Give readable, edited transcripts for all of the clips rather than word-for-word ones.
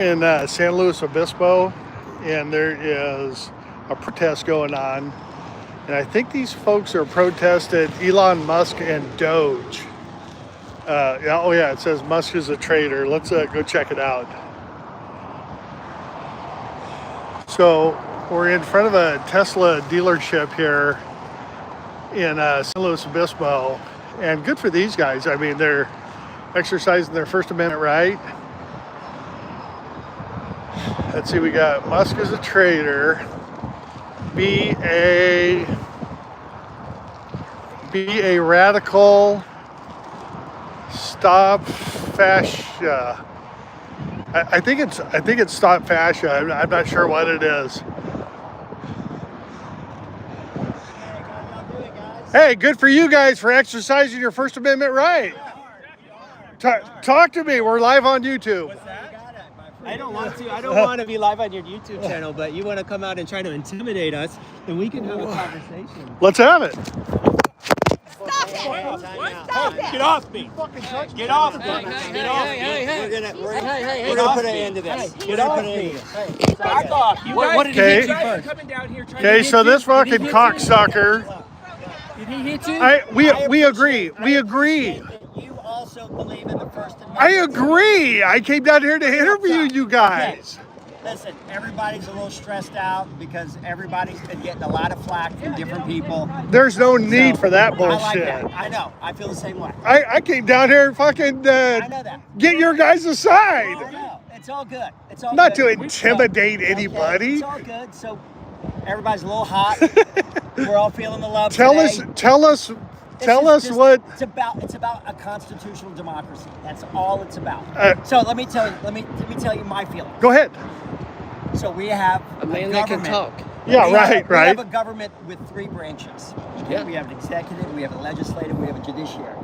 in San Luis Obispo, and there is a protest going on. And I think these folks are protesting Elon Musk and Doge. It says Musk is a traitor. Let's go check it out. So we're in front of a Tesla dealership here in San Luis Obispo, and good for these guys. I mean, they're exercising their First Amendment right. Let's see, we got Musk is a traitor. Be a radical. Stop fascia. I think it's stop fascia. I'm not sure what it is. Hey, good for you guys for exercising your First Amendment right. Talk to me. We're live on YouTube. What's that? I don't want to. I don't want to be live on your YouTube channel, but you want to come out and try to intimidate us, then we can have a conversation. Let's have it. Stop it! Stop it! Get off me! Get off me! Get off me! We're gonna put an end to this. Get off me! Back off! You guys are coming down here trying to hit so this you. fucking cocksucker. Did he hit you? We agree. We agree. You also believe in the First Amendment. I agree. I came down here to interview you guys. Okay. Listen, everybody's a little stressed out because everybody's been getting a lot of flack from different people. There's no need for that bullshit. I like that. I know. I feel the same way. I came down here and fucking I know that. get your guys' I side. know. It's all good. It's all Not good. to intimidate anybody. It's all good. So everybody's a little hot. We're all feeling the love Tell today. us what. It's about a constitutional democracy. That's all it's about. So let me tell you my feeling. Go ahead. So we have A man government. that can talk. Yeah, right. We have a government with three branches. Okay? Yeah. We have an executive, we have a legislative, we have a judiciary.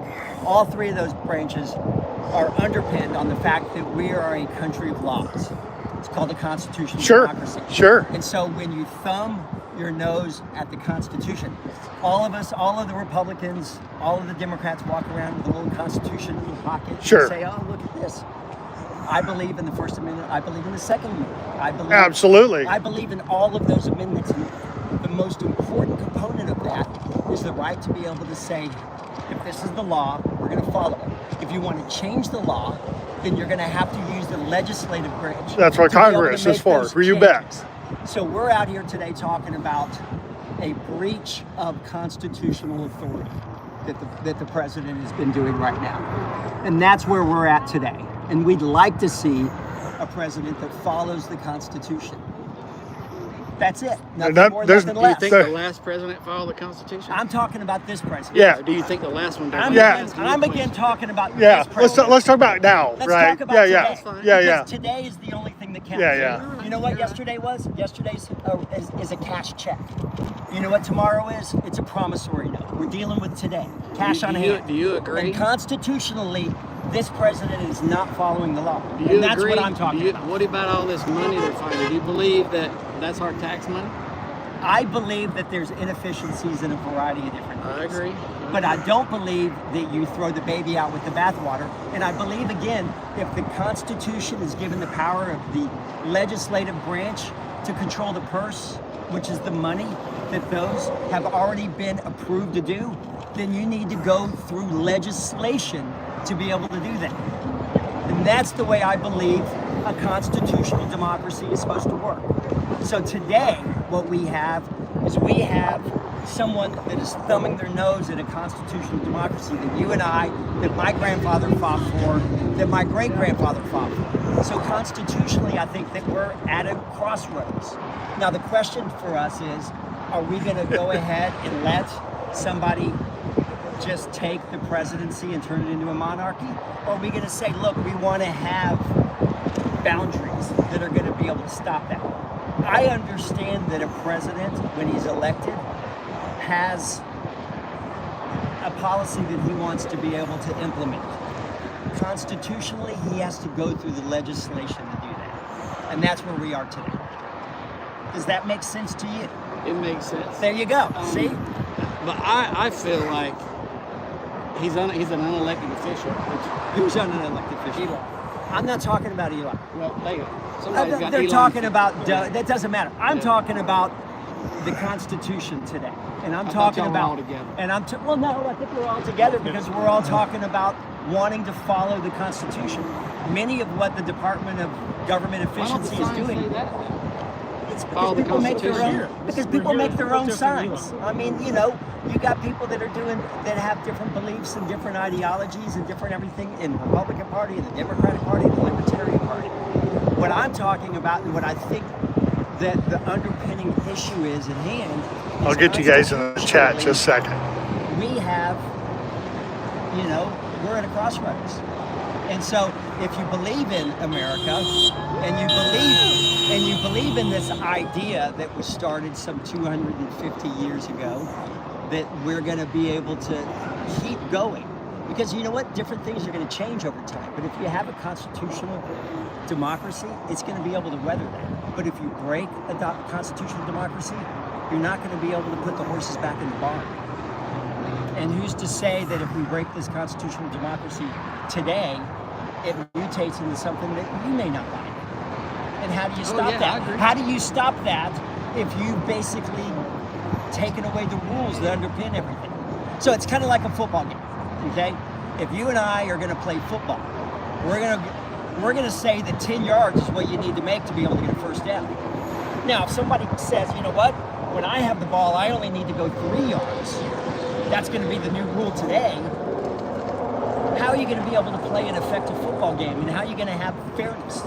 All three of those branches are underpinned on the fact that we are a country of laws. It's called the constitutional democracy. Sure. And so when you thumb your nose at the Constitution, all of us, all of the Republicans, all of the Democrats walk around with a little Constitution in their pocket Sure. and say, oh, look at this. I believe in the First Amendment. I believe in the Second Amendment. Absolutely. I believe in all of those amendments. And the most important component of that is the right to be able to say, if this is the law, we're going to follow it. If you want to change the law, then you're going to have to use the legislative branch. That's what Congress is for. You bet. So we're out here today talking about a breach of constitutional authority that the president has been doing right now. And that's where we're at today. And we'd like to see a president that follows the Constitution. That's it. Nothing more, nothing less. Do you think the last president followed the Constitution? I'm talking about this president. Yeah. Or do you think the last one did? I'm again talking about this president. Let's talk about it now, Let's right? talk about today. Yeah. Today is the only thing that counts. Yeah. You know what yesterday was? Yesterday's is a cash check. You know what tomorrow is? It's a promissory note. We're dealing with today. Cash on hand. Do you agree? And constitutionally, this president is not following the law. Do you and that's agree? what I'm talking about. What about all this money they're finding? Do you believe that that's our tax money? I believe that there's inefficiencies in a variety of different things. I agree. But I don't believe that you throw the baby out with the bathwater. And I believe, again, if the Constitution is given the power of the legislative branch to control the purse, which is the money that those have already been approved to do, then you need to go through legislation to be able to do that. And that's the way I believe a constitutional democracy is supposed to work. So today, what we have is someone that is thumbing their nose at a constitutional democracy that you and I, that my grandfather fought for, that my great-grandfather fought for. So constitutionally, I think that we're at a crossroads. Now, the question for us is, are we going to go ahead and let somebody just take the presidency and turn it into a monarchy? Or are we going to say, look, we want to have boundaries that are going to be able to stop that? I understand that a president, when he's elected, has a policy that he wants to be able to implement. Constitutionally, he has to go through the legislation to do that. And that's where we are today. Does that make sense to you? It makes sense. There you go. See? But I feel like he's an unelected official. Who's an unelected official? I'm not talking about Elon. Well, somebody's got They're Elon. talking about that doesn't matter. I'm talking about the Constitution today, and I'm talking y'all were about. all together. And well, no, I think we're all together because we're all talking about wanting to follow the Constitution. Many of what the Department of Government Efficiency is doing. It's because people make their own. Because people make their own signs. I mean, you know, you got people that have different beliefs and different ideologies and different everything in the Republican Party, and the Democratic Party, and the Libertarian Party. What I'm talking about, and what I think that the underpinning issue is at hand. I'll get you guys in the chat in just a second. We have, you know, we're at a crossroads. And so if you believe in America and you believe in this idea that was started some 250 years ago, that we're going to be able to keep going. Because you know what? Different things are going to change over time. But if you have a constitutional democracy, it's going to be able to weather that. But if you break a constitutional democracy, you're not going to be able to put the horses back in the barn. And who's to say that if we break this constitutional democracy today, it mutates into something that you may not like? And how do you stop that? How do you stop that if you've basically taken away the rules that underpin everything? So it's kind of like a football game, okay? If you and I are going to play football, we're going to say that 10 yards is what you need to make to be able to get a first down. Now, if somebody says, you know what, when I have the ball, I only need to go 3 yards. That's going to be the new rule today. How are you going to be able to play an effective football game, and how are you going to have fairness?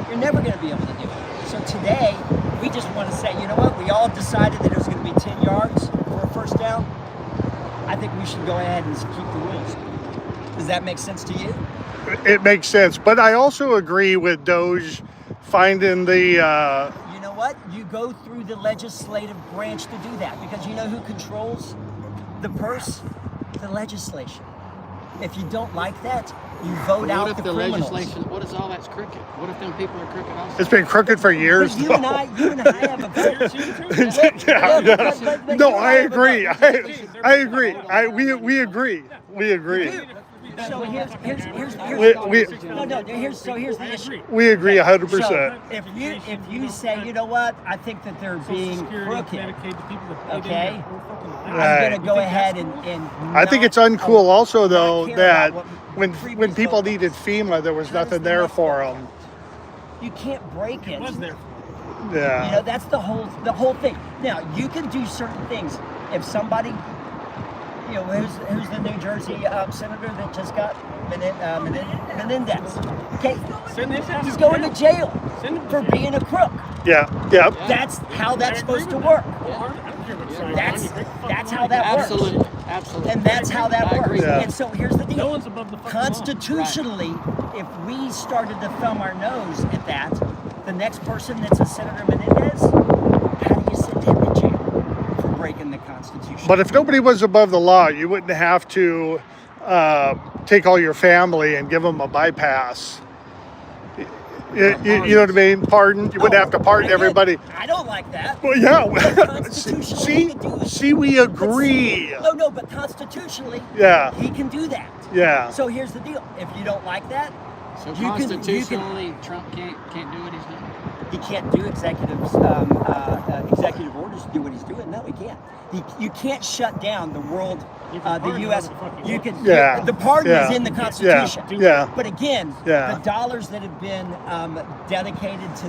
You're never going to be able to do it. So today, we just want to say, you know what, we all decided that it was going to be 10 yards for a first down. I think we should go ahead and keep the rules. Does that make sense to you? It makes sense, but I also agree with Doge finding the... You know what? You go through the legislative branch to do that, because you know who controls the purse? The legislation. If you don't like that, you vote out the criminals. What if all that's crooked? What if them people are crooked also? It's been crooked for years. But you and I have a No, I agree. I agree. We agree. We agree. So here's the issue. We agree 100%. So if you say, you know what, I think that they're being crooked, okay, I'm going to go ahead and I think it's uncool also, though, that when people needed FEMA, there was nothing there for them. You can't break it. Yeah. You know, that's the whole thing. Now, you can do certain things. If somebody, you know, who's the New Jersey senator that just got Menendez? Okay, he's going to jail for being a crook. Yeah. That's how that's supposed to work. That's how that works. Absolutely. And that's how that works. Yeah. And so here's the deal. No one's above the fucking Constitutionally, if we started to thumb our nose at that, the next person that's a Senator Menendez, how do you send him to jail for breaking the Constitution? But if nobody was above the law, you wouldn't have to take all your family and give them a bypass. You know what I mean? Pardon. You wouldn't have to pardon everybody. I don't like that. Well, yeah. Constitutionally, See, we agree. No, but constitutionally, Yeah. he can do that. Yeah. So here's the deal. If you don't like that, So you can- constitutionally, Trump can't do what he's doing. he can't do executive orders to do what he's doing. No, he can't. You can't shut down the world, the U.S. You can. Yeah. The pardon Yeah. is in the Constitution. Yeah. But again, Yeah. the dollars that have been dedicated to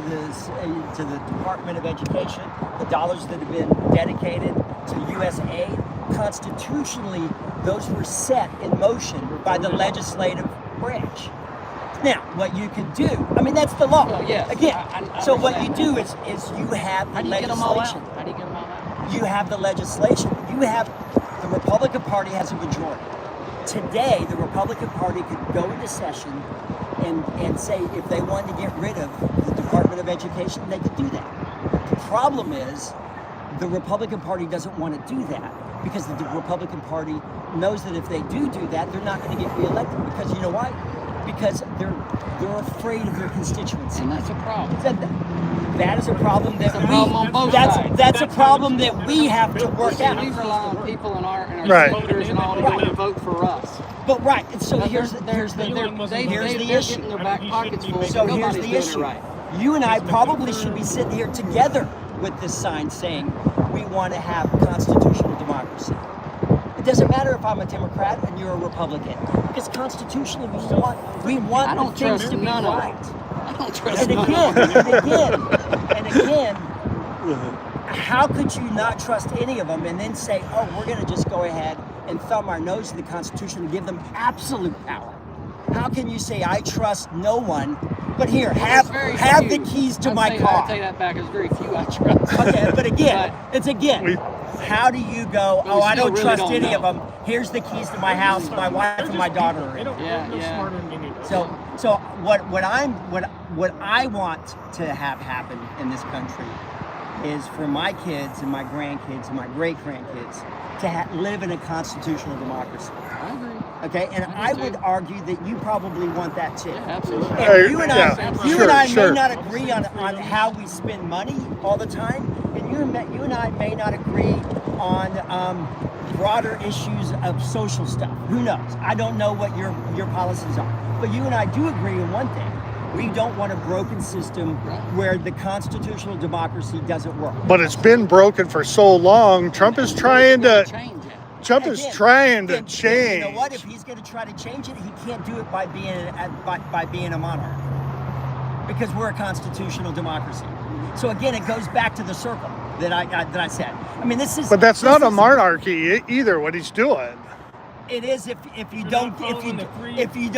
the Department of Education, the dollars that have been dedicated to U.S. aid, constitutionally, those were set in motion by the legislative branch. Now, what you can do, I mean, that's the law. Well, yes, Again, I so what you understand. do is you have How the do you get them all out? legislation. How do you get them all out? You have the legislation. You have the Republican Party has a majority. Today, the Republican Party could go into session and say if they wanted to get rid of the Department of Education, they could do that. The problem is the Republican Party doesn't want to do that because the Republican Party knows that if they do that, they're not going to get reelected. Because you know why? Because they're afraid of their constituency. And that's a problem. That is a problem that It's a problem on both sides. That's a problem that we have to work out. We rely on people in our Right. senators and all to go and vote for us. But right, and so here's the they're issue. getting their back pockets full. So here's Nobody's the doing issue. it right. You and I probably should be sitting here together with this sign saying we want to have constitutional democracy. It doesn't matter if I'm a Democrat and you're a Republican, because constitutionally we want the things to be right. I don't trust And again, how could you not trust any of them and then say, oh, we're going to just go ahead and thumb our nose to the Constitution and give them absolute power? How can you say, I trust no one, but here, have the keys to my car? I'll take that back. There's very few I trust. Okay, but again, how do you go, oh, I don't trust any of them. Here's the keys to my house, my wife and my daughter are in. So what I want to have happen in this country is for my kids and my grandkids and my great grandkids to live in a constitutional democracy. I agree. Okay, and I would argue that you probably want that too. Yeah, absolutely. And you and I Sure. may not agree on how we spend money all the time, and you and I may not agree on broader issues of social stuff. Who knows? I don't know what your policies are, but you and I do agree on one thing. We don't want a broken system where the constitutional democracy doesn't work. But it's been broken for so long. Trump is trying to change it. Trump is trying to change. You know what? If he's going to try to change it, he can't do it by being a monarch, because we're a constitutional democracy. So again, it goes back to the circle that I said. I mean, this is. But that's not a monarchy either. What he's doing. It is if you don't follow if you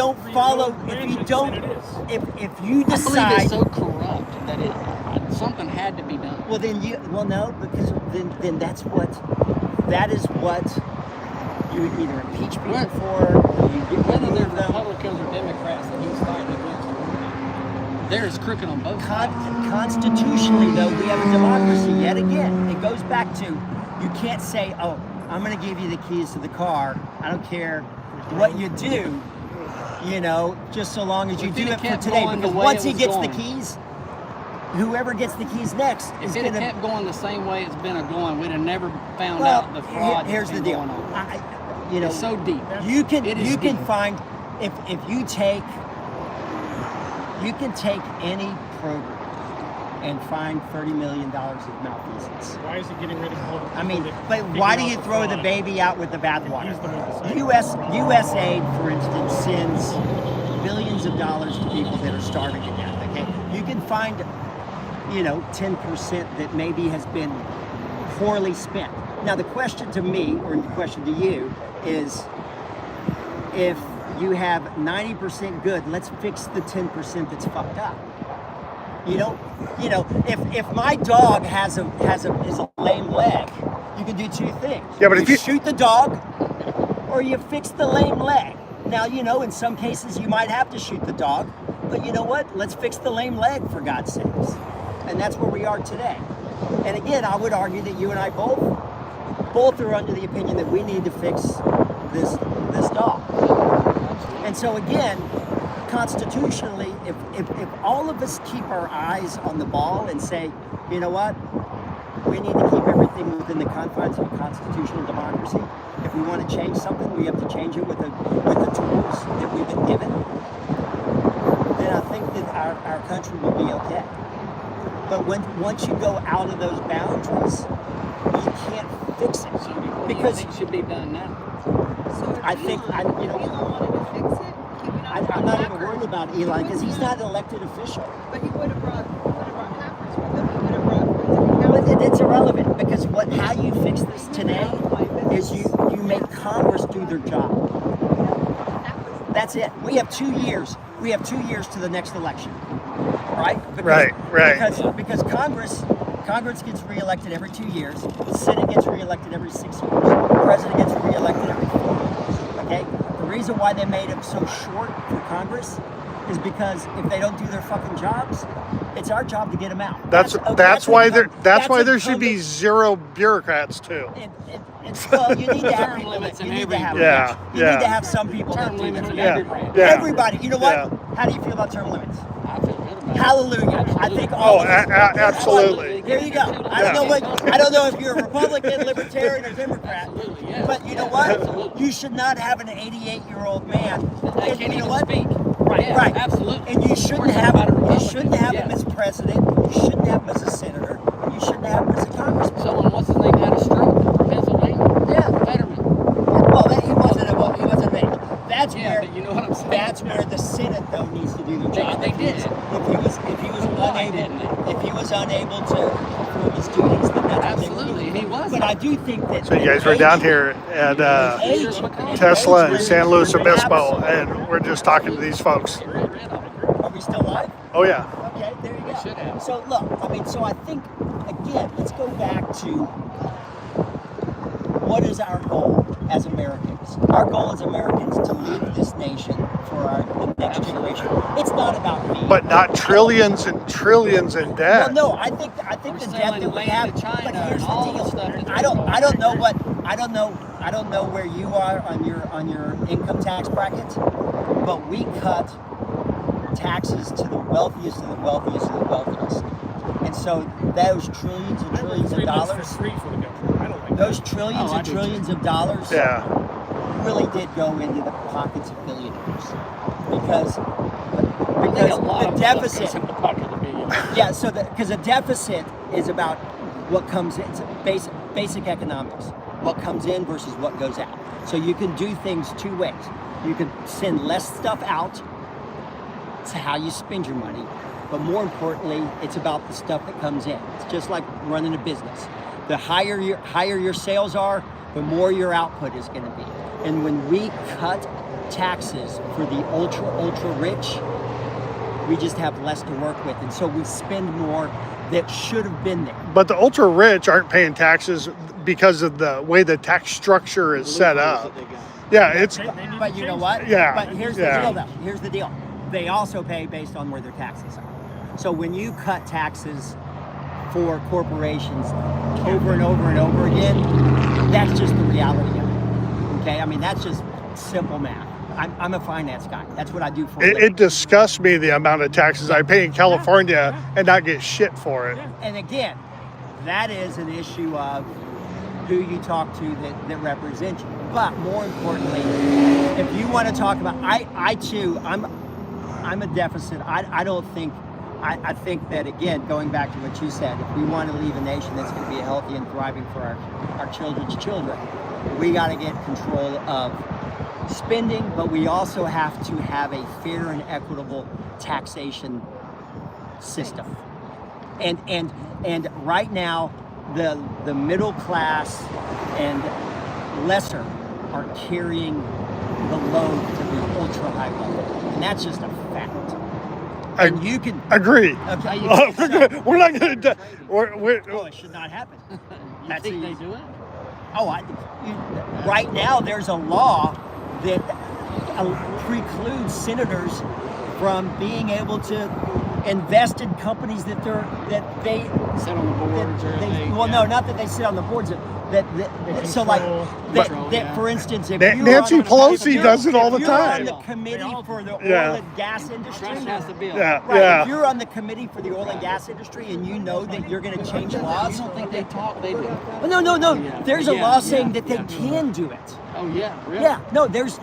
decide. I believe it's so corrupt that something had to be done. Well, then no, because then that is what you either impeach people for, or you get Whether rid they're of them. Republicans or Democrats that he's fighting against, there's crooked on both sides. Constitutionally, though, we have a democracy. Yet again, it goes back to you can't say, "Oh, I'm going to give you the keys to the car. I don't care what you do, just so long as you do it for today." Because once he gets the keys, whoever gets the keys next is going to. If it kept going the same way it's been going, we'd have never found out the fraud. Here's the deal. It's so deep. You can find if you take any program and find $30 million of malfeasance. Why is it getting rid of all the but why do you throw the baby out with the bathwater? USAID, for instance, sends billions of dollars to people that are starving to death. Okay, you can find 10% that maybe has been poorly spent. Now the question to me, or the question to you, is if you have 90% good, let's fix the 10% that's fucked up. If my dog is a lame leg, you can do two things. Yeah, but if you shoot the dog, or you fix the lame leg. Now, in some cases you might have to shoot the dog, but you know what? Let's fix the lame leg, for God's sakes. And that's where we are today. And again, I would argue that you and I both are under the opinion that we need to fix this dog. And so again, constitutionally, if all of us keep our eyes on the ball and say, you know what, we need to keep everything within the confines of a constitutional democracy. If we want to change something, we have to change it with the tools that we've been given. Then I think that our country will be okay. But once you go out of those boundaries, you can't fix it. So what because do you think should be done now? So I think Elon wanted to fix it. He went on I'm not even worried about Elon because he's not an elected official. But he would have brought Packers with him. He would have brought But it's irrelevant because how you fix this today is you make Congress do their job. That's it. We have 2 years. We have 2 years to the next election, right? Right. Because Congress gets reelected every 2 years. The Senate gets reelected every 6 years. The President gets reelected every 4 years. Okay. The reason why they made it so short for Congress is because if they don't do their fucking jobs, it's our job to get them out. That's why there should be zero bureaucrats too. Well, you need to have Term people limits that, you in need to have, Yeah, you need to have some people that Term do limits that. in Yeah. every branch. Yeah. Everybody, you know what? Yeah. How do you feel about term limits? I feel good about Hallelujah. I think all Oh, of us. absolutely. There you go. I don't know what. I don't know if you're a Republican, Libertarian, or Democrat. Absolutely, yeah. But you know what? Absolutely. You should not have an 88-year-old man. They And can't you know even what? speak. Right, Yeah, right. absolutely. And you shouldn't We're talking have. about a You Republican. shouldn't have Yeah. him as president. You shouldn't have him as a senator. And you shouldn't have him as a congressman. Someone, what's his name, had a stroke in Pennsylvania. Yeah. Fetterman. Well, he wasn't. He wasn't big. That's Yeah, where. but you know what I'm saying. That's where the Senate though needs to do their job. They did. If he was Why unable, didn't they? if he was unable to perform his duties, then that's Absolutely, and he was. But I do think that. So you guys were down here at Tesla in San Luis Obispo, and we're just talking to these folks. Are we still live? Oh yeah. Okay, there you go. should have. So look, I mean, so I think again, let's go back to what is our goal as Americans? Our goal as Americans to lead this nation for the next generation. It's not about me. But not trillions and trillions in debt. Well, no, I think the debt selling that we land have. to China But here's and the all deal. the stuff that I don't know what I don't know where you are on your income tax bracket, but we cut taxes to the wealthiest of the wealthiest of the wealthiest. And so those trillions and trillions of dollars, those trillions and trillions of dollars Yeah. really did go into the pockets of billionaires because the deficit. Yeah, so because the deficit is about what comes in. It's basic economics. What comes in versus what goes out. So you can do things two ways. You can send less stuff out. It's how you spend your money. But more importantly, it's about the stuff that comes in. It's just like running a business. The higher your sales are, the more your output is going to be. And when we cut taxes for the ultra rich, we just have less to work with. And so we spend more that should have been there. But the ultra rich aren't paying taxes because of the way the tax structure is set up. Yeah, it's But you know what? Yeah, But here's the yeah. deal though. Here's the deal. They also pay based on where their taxes are. So when you cut taxes for corporations over and over and over again, that's just the reality of it. Okay? I mean, that's just simple math. I'm a finance guy. That's what I do for a living. it disgusts me the amount of taxes I pay in California and not get shit for it. And again, that is an issue of who you talk to that represents you. But more importantly, if you want to talk about, I too, I'm a deficit. I don't think, I think that again, going back to what you said, if we want to leave a nation that's going to be healthy and thriving for our children's children, we got to get control of spending, but we also have to have a fair and equitable taxation system. And right now, the middle class and lesser are carrying the load to the ultra high level, and that's just a fact. And you can Agree. Okay, We're not going to. oh, it should not happen. You think they do it? Oh, right now there's a law that precludes senators from being able to invest in companies that they Sit on the boards or they, well, no, not that they sit on the boards. So like that, for instance, if you're Nancy on, Pelosi does it all the if time. you're on the committee for the oil Yeah. and gas industry. Trump has the bill. Yeah, Right, yeah. if you're on the committee for the oil and gas industry and you know that you're going to change You laws, don't think they talk? They do. no. Yeah. There's a Yeah, law saying yeah, that they yeah. can do it. Oh yeah, really? Yeah, no, there's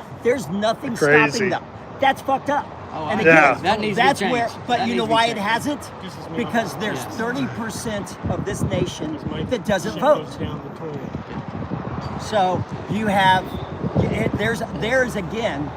nothing Crazy. stopping them. That's fucked up. Oh, And I again, Yeah. that needs to be that's changed. where. But That you know needs to be why it changed. hasn't? Because there's Yes. 30% of this nation that doesn't vote. So you have there's again.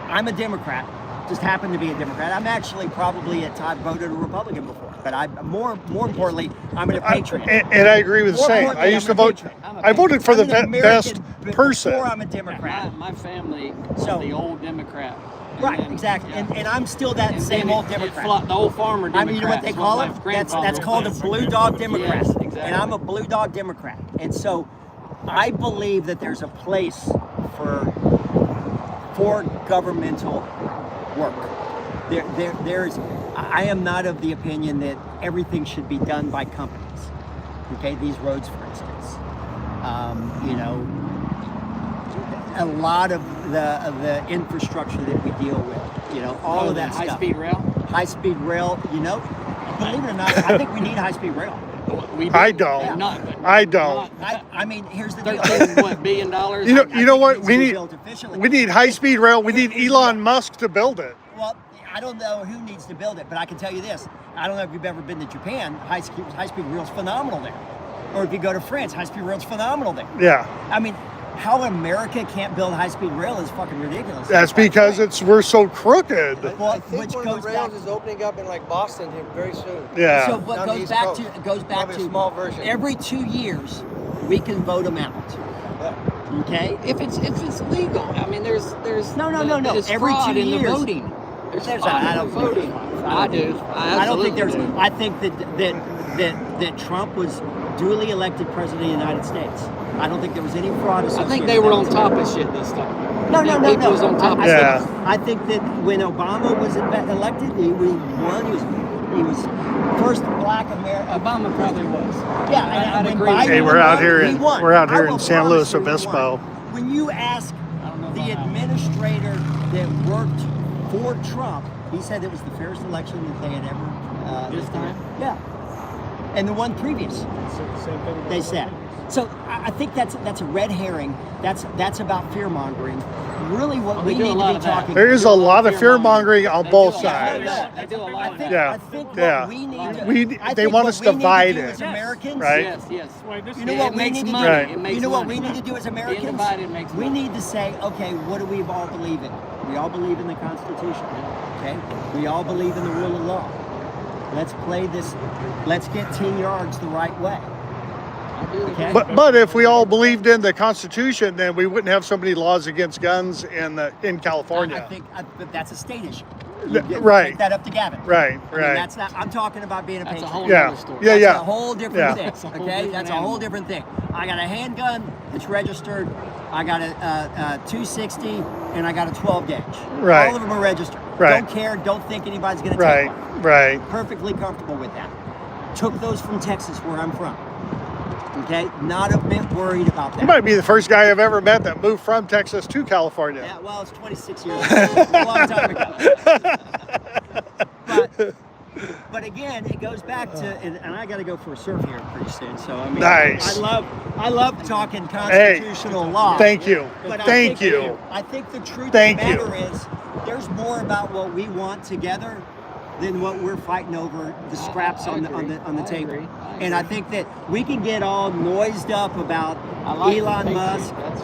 I'm a Democrat. Just happen to be a Democrat. I'm actually probably at times voted a Republican before, but I more importantly, I'm a patriot. And I agree with the More same. I importantly, used to I'm a vote. patriot. I voted for I'm the an best American person. before I'm a Democrat. My family So- the old Democrat. And Right, then- exactly. yeah. And I'm still that And same then old it Democrat. the old farmer I Democrat. mean, you know what they is call my it? That's grandfather called a was. blue dog Democrat. Yes, exactly. And I'm a blue dog Democrat. And so I believe that there's a place for governmental work. There's I am not of the opinion that everything should be done by companies. Okay, these roads, for instance. You know, a lot of the infrastructure that we deal with, you know, all of that high stuff. speed rail. high-speed rail. You know, believe it or not, I think we need high-speed rail. I don't. I don't. I mean, here's the deal. $13 billion. You know what? We need built efficiently. we need high-speed rail. We need Elon Musk to build it. Well, I don't know who needs to build it, but I can tell you this. I don't know if you've ever been to Japan. High-speed rail's phenomenal there. Or if you go to France, high-speed rail's phenomenal there. Yeah. I mean, how America can't build high-speed rail is fucking ridiculous. That's because we're so crooked. Well, I think which one goes of the rails back- is opening up in like Boston here very soon. Yeah. So what Down the goes East back Coast. to Probably a small version. every 2 years we can vote them out. Yeah. Okay. If it's legal, I mean, there's No. there's Every fraud 2 in the years. voting. There's There's- fraud I in the don't think voting. there's fraud. I do. I don't think there's. absolutely do. I think that Trump was duly elected president of the United States. I don't think there was any fraud I associated. think they were on with top of shit this time. No. People was on top of Yeah. I think that when Obama was elected, he won. He was first black American. Obama probably was. Yeah, I'd when agree. Biden Hey, we're out here he in won. we're out I here will in San promise Luis you he Obispo. won. When you ask I don't know the about that. administrator that worked for Trump, he said it was the fairest election that they had ever. This time? Yeah, and the one previous. They said. So I think that's a red herring. That's about fear mongering. Really, what we do a need lot to be of that. talking. There is a lot of fear mongering on They both do a lot sides. of that. They do a lot of that. Yeah. I think Yeah. what we need to. I They think want what us we need to divided, do as Americans, right? Yes. You know what it we makes need to money. do? Right. It makes You know what money. we need to do as Americans? Being divided makes We money. need to say, okay, what do we all believe in? We all believe in the Constitution. Okay? We all believe in the rule of law. Let's play this. Let's get 10 yards the right way. Okay? But if we all believed in the Constitution, then we wouldn't have so many laws against guns in California. I think but that's a state issue. Right. Take that up to Gavin. Right. I mean, Right. that's not. I'm talking about being a That's a patriot. whole Yeah. other story. Yeah. That's a whole different Yeah. thing. That's a whole Okay, different that's a whole animal. different thing. I got a handgun. It's registered. I got a 260 and I got a 12 gauge. Right. All of them are registered. Right. Don't care. Don't think anybody's going to Right. take one. Right. Perfectly comfortable with that. Took those from Texas, where I'm from. Okay, not a bit worried about that. You might be the first guy I've ever met that moved from Texas to California. Yeah, well, it's 26 years ago. A long time ago. But again, it goes back to, and I got to go for a surf here pretty soon. So I mean, Nice. I love talking constitutional law. Thank you. But Thank you. I think the truth Thank of the you. matter is, there's more about what we want together than what we're fighting over the scraps I on the agree. table. I agree. And I think that we can get all noised up about I like Elon it. Musk. That's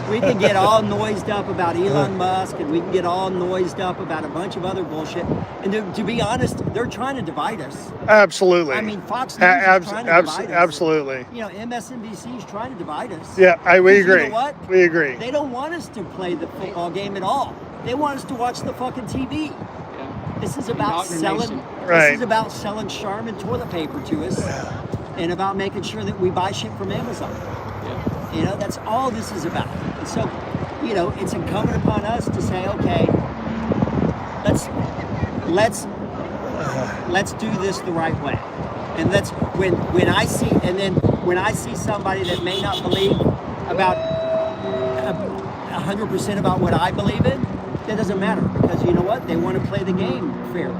We can get all noised up about Elon Musk, and we can get all noised up about a bunch of other bullshit. And to be honest, they're trying to divide us. Absolutely. I mean, Fox News is trying to divide us. Absolutely. You know, MSNBC is trying to divide us. Yeah, we You know agree. what? We agree. They don't want us to play the football game at all. They want us to watch the fucking TV. This is about selling. Right. This is about selling Charmin toilet paper to us, and about making sure that we buy shit from Amazon. You know, that's all this is about. And so, you know, it's incumbent upon us to say, okay, let's do this the right way. And let's when I see somebody that may not believe about 100% about what I believe in, that doesn't matter, because you know what? They want to play the game fairly,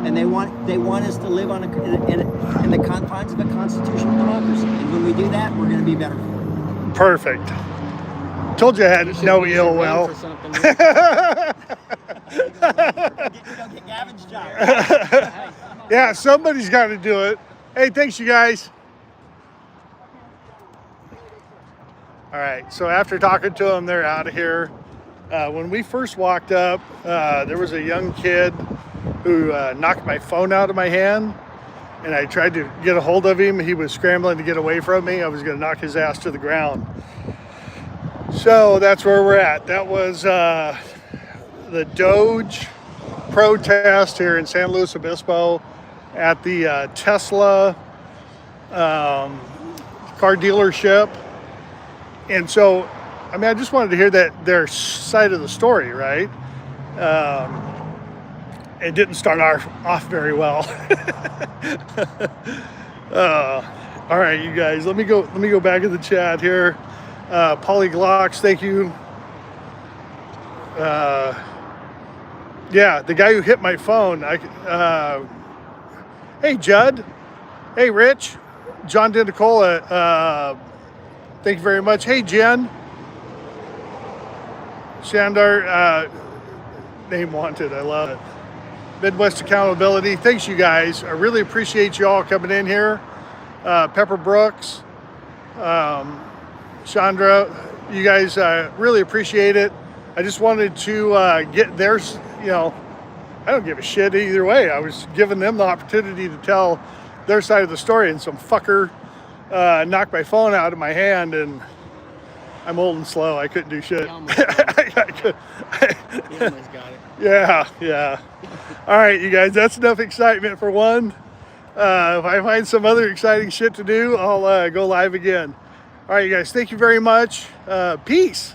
and they want us to live in the confines of a constitutional democracy. And when we do that, we're going to be better for it. Perfect. Told you I had no ill will. Get Gavin's job. Yeah, somebody's got to do it. Hey, thanks, you guys. All right, so after talking to them, they're out of here. When we first walked up, there was a young kid who knocked my phone out of my hand, and I tried to get a hold of him. He was scrambling to get away from me. I was going to knock his ass to the ground. So that's where we're at. That was the Doge protest here in San Luis Obispo at the Tesla car dealership. And so, I mean, I just wanted to hear their side of the story, right? It didn't start off very well. All right, you guys, let me go back in the chat here. Polyglocks, thank you. Yeah, the guy who hit my phone. Hey, Judd. Hey, Rich. John DeNicola. Thank you very much. Hey, Jen. Shandar. Name wanted. I love it. Midwest Accountability. Thanks, you guys. I really appreciate you all coming in here. Pepper Brooks. Chandra. You guys really appreciate it. I just wanted to get theirs, you know, I don't give a shit either way. I was giving them the opportunity to tell their side of the story, and some fucker knocked my phone out of my hand, and I'm old and slow. I couldn't do shit. You almost got it. You almost got it. Yeah. All right, you guys, that's enough excitement for one. If I find some other exciting shit to do, I'll go live again. All right, you guys, thank you very much. Peace.